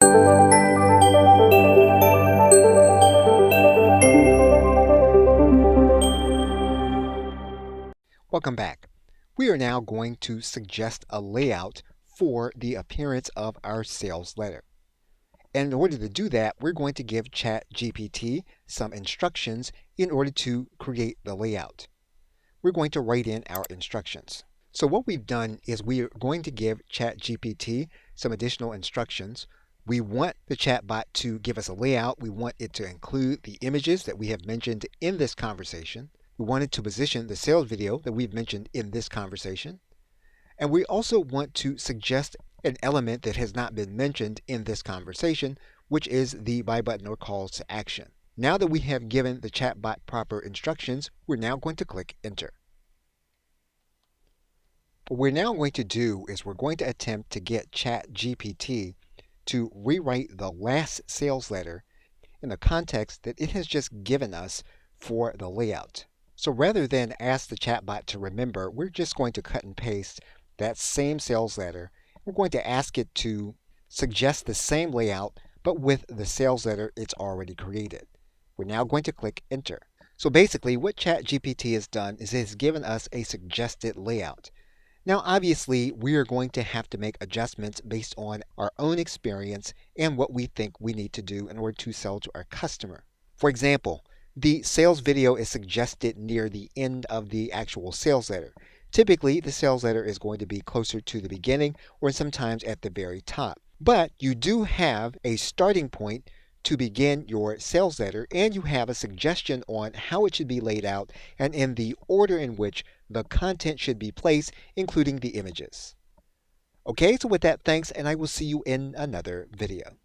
Welcome back. We are now going to suggest a layout for the appearance of our sales letter. And in order to do that, we're going to give ChatGPT some instructions in order to create the layout. We're going to write in our instructions. So what we've done is we are going to give ChatGPT some additional instructions. We want the chatbot to give us a layout. We want it to include the images that we have mentioned in this conversation. We wanted to position the sales video that we've mentioned in this conversation. And we also want to suggest an element that has not been mentioned in this conversation, which is the buy button or calls to action. Now that we have given the chatbot proper instructions, we're now going to click enter. What we're now going to do is we're going to attempt to get ChatGPT to rewrite the last sales letter in the context that it has just given us for the layout. So rather than ask the chatbot to remember, we're just going to cut and paste that same sales letter. We're going to ask it to suggest the same layout, but with the sales letter it's already created. We're now going to click enter. So basically what ChatGPT has done is it has given us a suggested layout. Now obviously we are going to have to make adjustments based on our own experience and what we think we need to do in order to sell to our customer. For example, the sales video is suggested near the end of the actual sales letter. Typically, the sales letter is going to be closer to the beginning or sometimes at the very top. But you do have a starting point to begin your sales letter, and you have a suggestion on how it should be laid out and in the order in which the content should be placed, including the images. Okay, so with that, thanks, and I will see you in another video.